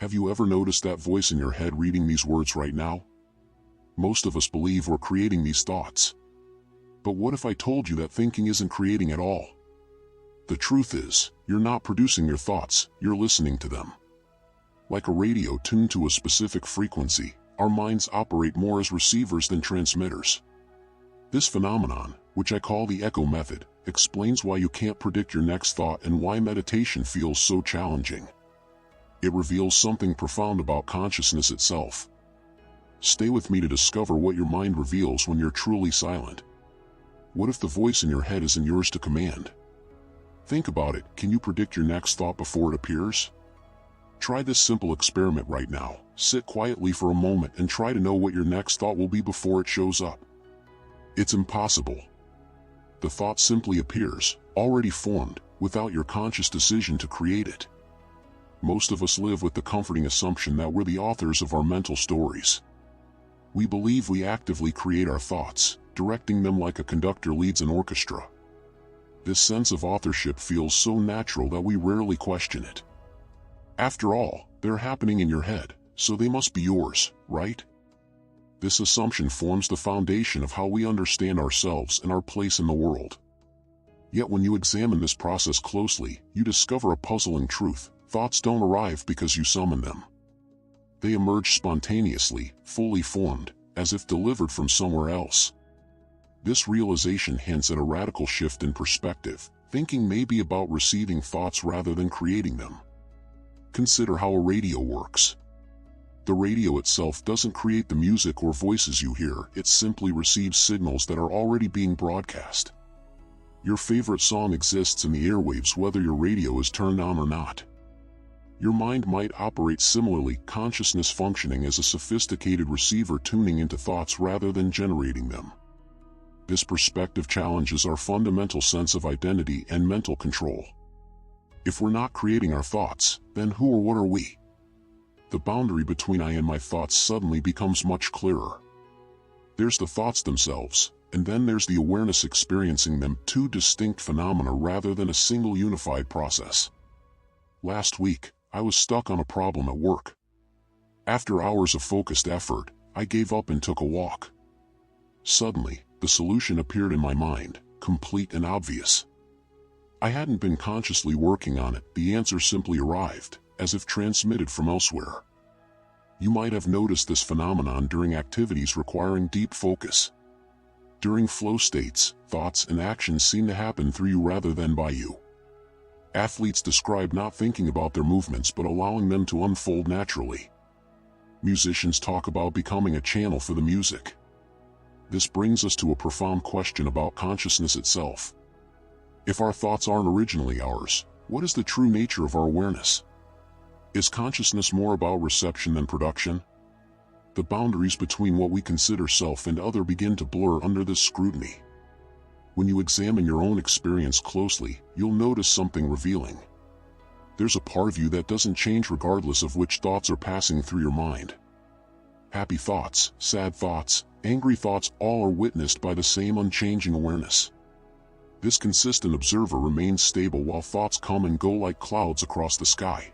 Have you ever noticed that voice in your head reading these words right now? Most of us believe we're creating these thoughts. But what if I told you that thinking isn't creating at all? The truth is, you're not producing your thoughts, you're listening to them. Like a radio tuned to a specific frequency, our minds operate more as receivers than transmitters. This phenomenon, which I call the echo method, explains why you can't predict your next thought and why meditation feels so challenging. It reveals something profound about consciousness itself. Stay with me to discover what your mind reveals when you're truly silent. What if the voice in your head isn't yours to command? Think about it. Can you predict your next thought before it appears? Try this simple experiment right now. Sit quietly for a moment and try to know what your next thought will be before it shows up. It's impossible. The thought simply appears, already formed, without your conscious decision to create it. Most of us live with the comforting assumption that we're the authors of our mental stories. We believe we actively create our thoughts, directing them like a conductor leads an orchestra. This sense of authorship feels so natural that we rarely question it. After all, they're happening in your head, so they must be yours, right? This assumption forms the foundation of how we understand ourselves and our place in the world. Yet when you examine this process closely, you discover a puzzling truth. Thoughts don't arrive because you summon them. They emerge spontaneously, fully formed, as if delivered from somewhere else. This realization hints at a radical shift in perspective. Thinking may be about receiving thoughts rather than creating them. Consider how a radio works. The radio itself doesn't create the music or voices you hear, it simply receives signals that are already being broadcast. Your favorite song exists in the airwaves whether your radio is turned on or not. Your mind might operate similarly, consciousness functioning as a sophisticated receiver tuning into thoughts rather than generating them. This perspective challenges our fundamental sense of identity and mental control. If we're not creating our thoughts, then who or what are we? The boundary between I and my thoughts suddenly becomes much clearer. There's the thoughts themselves, and then there's the awareness experiencing them, two distinct phenomena rather than a single unified process. Last week, I was stuck on a problem at work. After hours of focused effort, I gave up and took a walk. Suddenly, the solution appeared in my mind, complete and obvious. I hadn't been consciously working on it, the answer simply arrived, as if transmitted from elsewhere. You might have noticed this phenomenon during activities requiring deep focus. During flow states, thoughts and actions seem to happen through you rather than by you. Athletes describe not thinking about their movements but allowing them to unfold naturally. Musicians talk about becoming a channel for the music. This brings us to a profound question about consciousness itself. If our thoughts aren't originally ours, what is the true nature of our awareness? Is consciousness more about reception than production? The boundaries between what we consider self and other begin to blur under this scrutiny. When you examine your own experience closely, you'll notice something revealing. There's a part of you that doesn't change regardless of which thoughts are passing through your mind. Happy thoughts, sad thoughts, angry thoughts, all are witnessed by the same unchanging awareness. This consistent observer remains stable while thoughts come and go like clouds across the sky.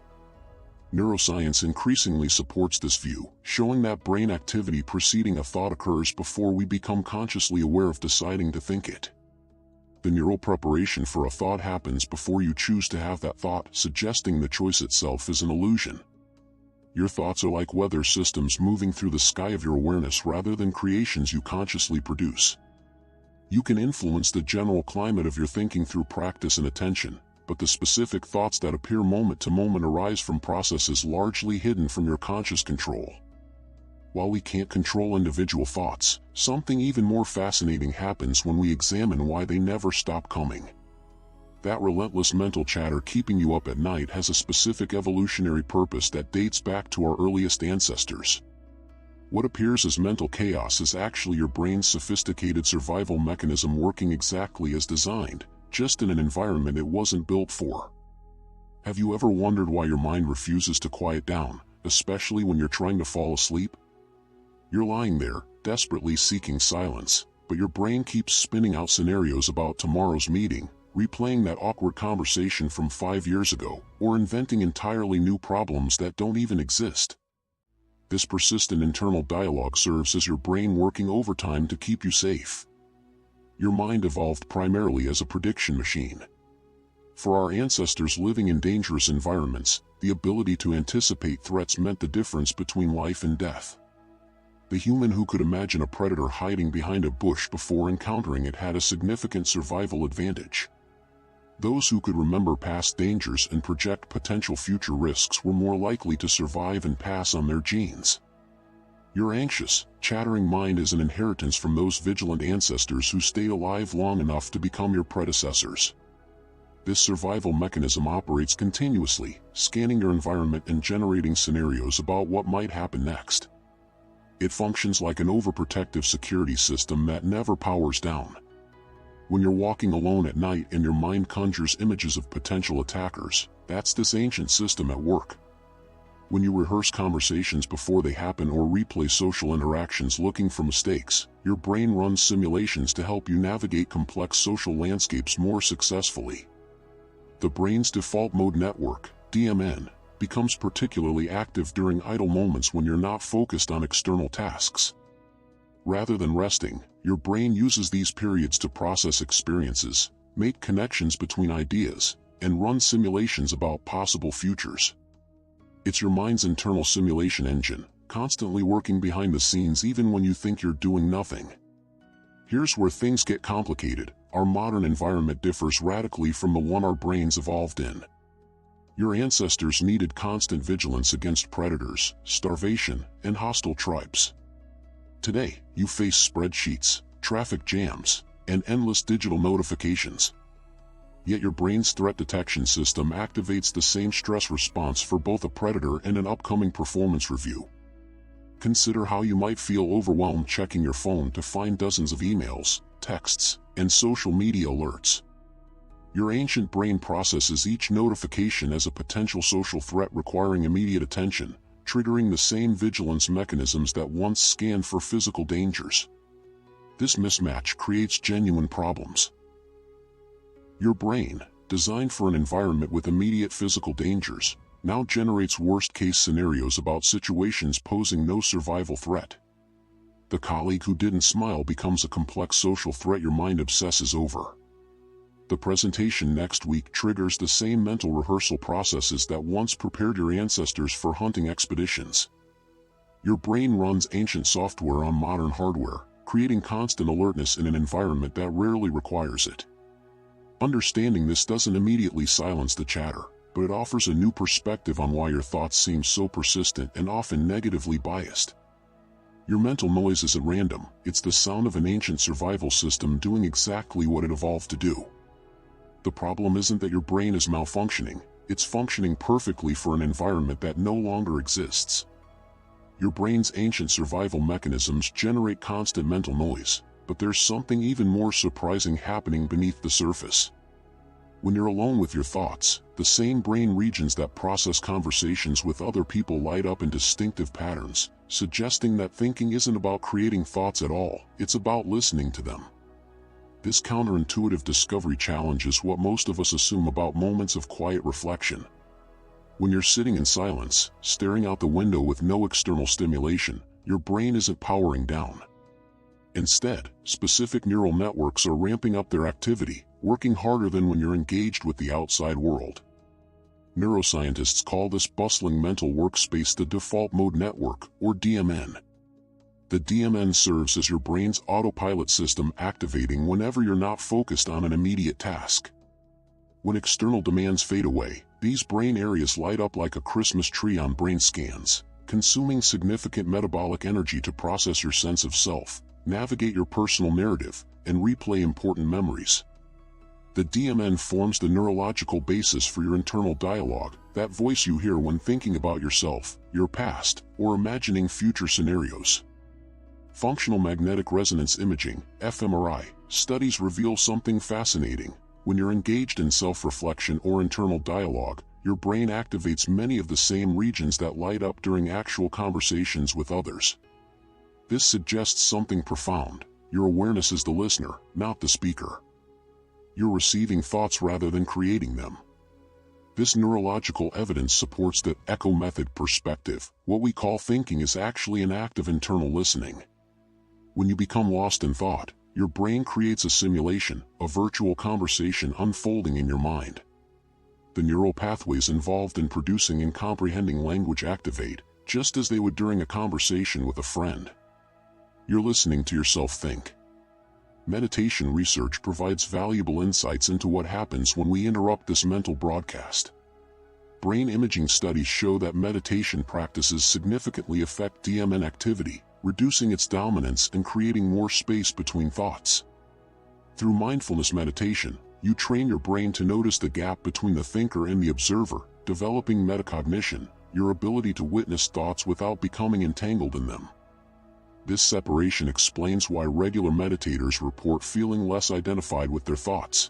Neuroscience increasingly supports this view, showing that brain activity preceding a thought occurs before we become consciously aware of deciding to think it. The neural preparation for a thought happens before you choose to have that thought, suggesting the choice itself is an illusion. Your thoughts are like weather systems moving through the sky of your awareness rather than creations you consciously produce. You can influence the general climate of your thinking through practice and attention, but the specific thoughts that appear moment to moment arise from processes largely hidden from your conscious control. While we can't control individual thoughts, something even more fascinating happens when we examine why they never stop coming. That relentless mental chatter keeping you up at night has a specific evolutionary purpose that dates back to our earliest ancestors. What appears as mental chaos is actually your brain's sophisticated survival mechanism working exactly as designed, just in an environment it wasn't built for. Have you ever wondered why your mind refuses to quiet down, especially when you're trying to fall asleep? You're lying there, desperately seeking silence, but your brain keeps spinning out scenarios about tomorrow's meeting, replaying that awkward conversation from 5 years ago, or inventing entirely new problems that don't even exist. This persistent internal dialogue serves as your brain working overtime to keep you safe. Your mind evolved primarily as a prediction machine. For our ancestors living in dangerous environments, the ability to anticipate threats meant the difference between life and death. The human who could imagine a predator hiding behind a bush before encountering it had a significant survival advantage. Those who could remember past dangers and project potential future risks were more likely to survive and pass on their genes. Your anxious, chattering mind is an inheritance from those vigilant ancestors who stayed alive long enough to become your predecessors. This survival mechanism operates continuously, scanning your environment and generating scenarios about what might happen next. It functions like an overprotective security system that never powers down. When you're walking alone at night and your mind conjures images of potential attackers, that's this ancient system at work. When you rehearse conversations before they happen or replay social interactions looking for mistakes, your brain runs simulations to help you navigate complex social landscapes more successfully. The brain's default mode network, DMN, becomes particularly active during idle moments when you're not focused on external tasks. Rather than resting, your brain uses these periods to process experiences, make connections between ideas, and run simulations about possible futures. It's your mind's internal simulation engine, constantly working behind the scenes even when you think you're doing nothing. Here's where things get complicated. Our modern environment differs radically from the one our brains evolved in. Your ancestors needed constant vigilance against predators, starvation, and hostile tribes. Today, you face spreadsheets, traffic jams, and endless digital notifications. Yet your brain's threat detection system activates the same stress response for both a predator and an upcoming performance review. Consider how you might feel overwhelmed checking your phone to find dozens of emails, texts, and social media alerts. Your ancient brain processes each notification as a potential social threat requiring immediate attention, triggering the same vigilance mechanisms that once scanned for physical dangers. This mismatch creates genuine problems. Your brain, designed for an environment with immediate physical dangers, now generates worst-case scenarios about situations posing no survival threat. The colleague who didn't smile becomes a complex social threat your mind obsesses over. The presentation next week triggers the same mental rehearsal processes that once prepared your ancestors for hunting expeditions. Your brain runs ancient software on modern hardware, creating constant alertness in an environment that rarely requires it. Understanding this doesn't immediately silence the chatter, but it offers a new perspective on why your thoughts seem so persistent and often negatively biased. Your mental noise isn't random, it's the sound of an ancient survival system doing exactly what it evolved to do. The problem isn't that your brain is malfunctioning, it's functioning perfectly for an environment that no longer exists. Your brain's ancient survival mechanisms generate constant mental noise, but there's something even more surprising happening beneath the surface. When you're alone with your thoughts, the same brain regions that process conversations with other people light up in distinctive patterns, suggesting that thinking isn't about creating thoughts at all, it's about listening to them. This counterintuitive discovery challenges what most of us assume about moments of quiet reflection. When you're sitting in silence, staring out the window with no external stimulation, your brain isn't powering down. Instead, specific neural networks are ramping up their activity, working harder than when you're engaged with the outside world. Neuroscientists call this bustling mental workspace the default mode network, or DMN. The DMN serves as your brain's autopilot system activating whenever you're not focused on an immediate task. When external demands fade away, these brain areas light up like a Christmas tree on brain scans, consuming significant metabolic energy to process your sense of self, navigate your personal narrative, and replay important memories. The DMN forms the neurological basis for your internal dialogue, that voice you hear when thinking about yourself, your past, or imagining future scenarios. Functional magnetic resonance imaging, fMRI, studies reveal something fascinating. When you're engaged in self-reflection or internal dialogue, your brain activates many of the same regions that light up during actual conversations with others. This suggests something profound. Your awareness is the listener, not the speaker. you're receiving thoughts rather than creating them. This neurological evidence supports the echo method perspective. What we call thinking is actually an act of internal listening. When you become lost in thought, your brain creates a simulation, a virtual conversation unfolding in your mind. The neural pathways involved in producing and comprehending language activate, just as they would during a conversation with a friend. You're listening to yourself think. Meditation research provides valuable insights into what happens when we interrupt this mental broadcast. Brain imaging studies show that meditation practices significantly affect DMN activity, reducing its dominance and creating more space between thoughts. Through mindfulness meditation, you train your brain to notice the gap between the thinker and the observer, developing metacognition, your ability to witness thoughts without becoming entangled in them. This separation explains why regular meditators report feeling less identified with their thoughts.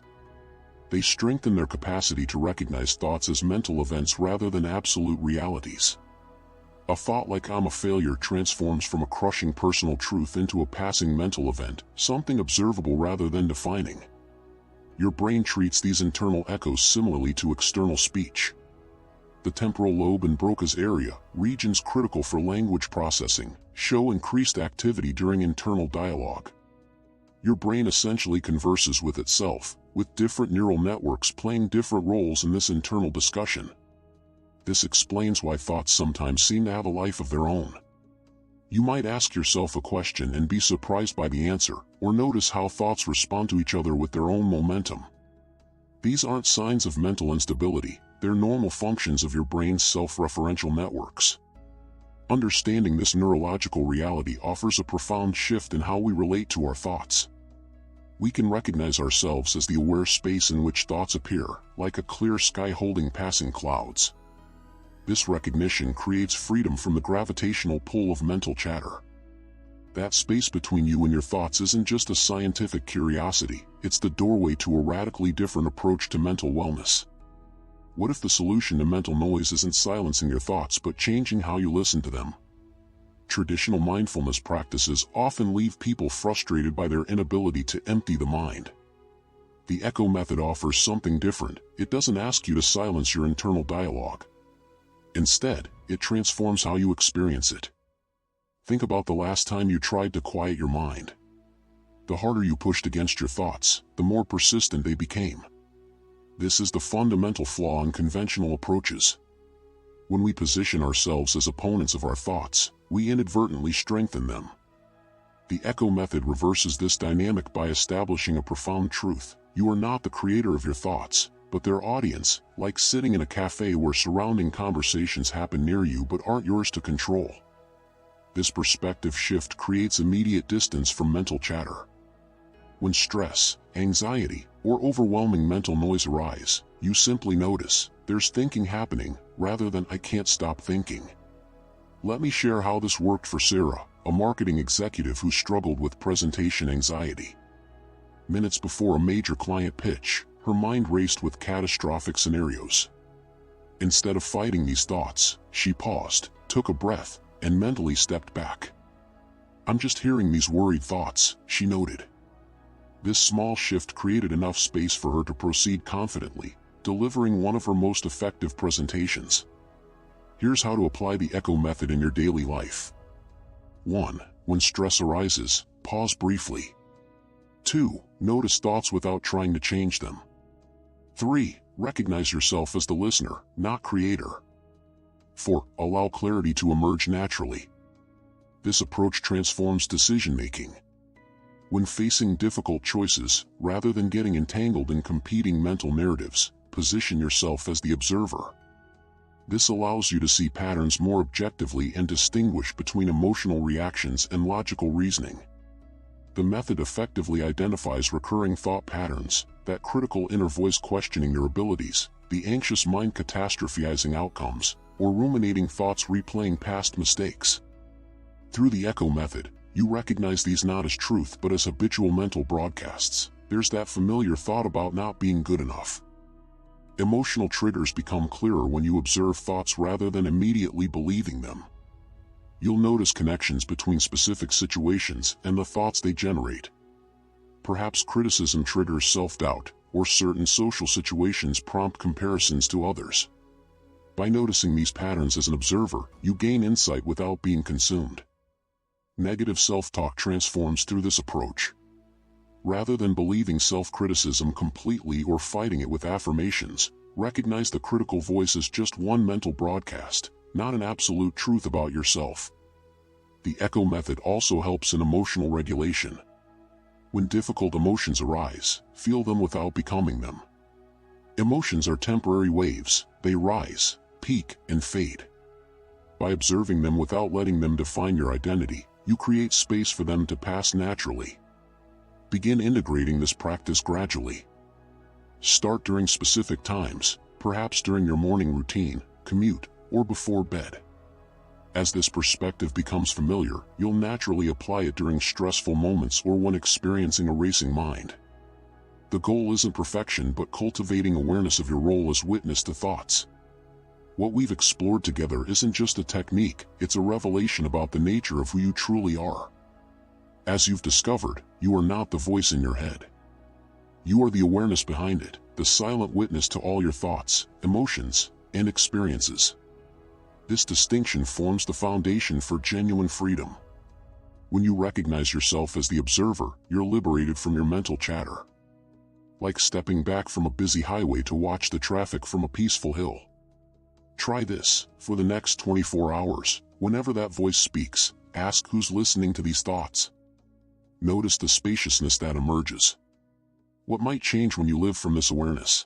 They strengthen their capacity to recognize thoughts as mental events rather than absolute realities. A thought like "I'm a failure" transforms from a crushing personal truth into a passing mental event, something observable rather than defining. Your brain treats these internal echoes similarly to external speech. The temporal lobe and Broca's area, regions critical for language processing, show increased activity during internal dialogue. Your brain essentially converses with itself, with different neural networks playing different roles in this internal discussion. This explains why thoughts sometimes seem to have a life of their own. You might ask yourself a question and be surprised by the answer, or notice how thoughts respond to each other with their own momentum. These aren't signs of mental instability, they're normal functions of your brain's self-referential networks. Understanding this neurological reality offers a profound shift in how we relate to our thoughts. We can recognize ourselves as the aware space in which thoughts appear, like a clear sky holding passing clouds. This recognition creates freedom from the gravitational pull of mental chatter. That space between you and your thoughts isn't just a scientific curiosity, it's the doorway to a radically different approach to mental wellness. What if the solution to mental noise isn't silencing your thoughts but changing how you listen to them? Traditional mindfulness practices often leave people frustrated by their inability to empty the mind. The echo method offers something different. It doesn't ask you to silence your internal dialogue. Instead, it transforms how you experience it. Think about the last time you tried to quiet your mind. The harder you pushed against your thoughts, the more persistent they became. This is the fundamental flaw in conventional approaches. When we position ourselves as opponents of our thoughts, we inadvertently strengthen them. The echo method reverses this dynamic by establishing a profound truth: you are not the creator of your thoughts, but their audience, like sitting in a cafe where surrounding conversations happen near you but aren't yours to control. This perspective shift creates immediate distance from mental chatter. When stress, anxiety, or overwhelming mental noise arise, you simply notice, there's thinking happening, rather than "I can't stop thinking." Let me share how this worked for Sarah, a marketing executive who struggled with presentation anxiety. Minutes before a major client pitch, her mind raced with catastrophic scenarios. Instead of fighting these thoughts, she paused, took a breath, and mentally stepped back. "I'm just hearing these worried thoughts," she noted. This small shift created enough space for her to proceed confidently, delivering one of her most effective presentations. Here's how to apply the echo method in your daily life. 1. When stress arises, pause briefly. 2. Notice thoughts without trying to change them. 3. Recognize yourself as the listener, not creator. 4. Allow clarity to emerge naturally. This approach transforms decision-making. When facing difficult choices, rather than getting entangled in competing mental narratives, position yourself as the observer. This allows you to see patterns more objectively and distinguish between emotional reactions and logical reasoning. The method effectively identifies recurring thought patterns, that critical inner voice questioning your abilities, the anxious mind catastrophizing outcomes, or ruminating thoughts replaying past mistakes. Through the echo method, you recognize these not as truth but as habitual mental broadcasts. There's that familiar thought about not being good enough. Emotional triggers become clearer when you observe thoughts rather than immediately believing them. You'll notice connections between specific situations and the thoughts they generate. Perhaps criticism triggers self-doubt, or certain social situations prompt comparisons to others. By noticing these patterns as an observer, you gain insight without being consumed. Negative self-talk transforms through this approach. Rather than believing self-criticism completely or fighting it with affirmations, recognize the critical voice as just one mental broadcast, not an absolute truth about yourself. The echo method also helps in emotional regulation. When difficult emotions arise, feel them without becoming them. Emotions are temporary waves, they rise, peak, and fade. By observing them without letting them define your identity, you create space for them to pass naturally. Begin integrating this practice gradually. Start during specific times, perhaps during your morning routine, commute, or before bed. As this perspective becomes familiar, you'll naturally apply it during stressful moments or when experiencing a racing mind. The goal isn't perfection but cultivating awareness of your role as witness to thoughts. What we've explored together isn't just a technique, it's a revelation about the nature of who you truly are. As you've discovered, you are not the voice in your head. You are the awareness behind it, the silent witness to all your thoughts, emotions, and experiences. This distinction forms the foundation for genuine freedom. When you recognize yourself as the observer, you're liberated from your mental chatter. Like stepping back from a busy highway to watch the traffic from a peaceful hill. Try this. For the next 24 hours, whenever that voice speaks, ask who's listening to these thoughts. Notice the spaciousness that emerges. What might change when you live from this awareness?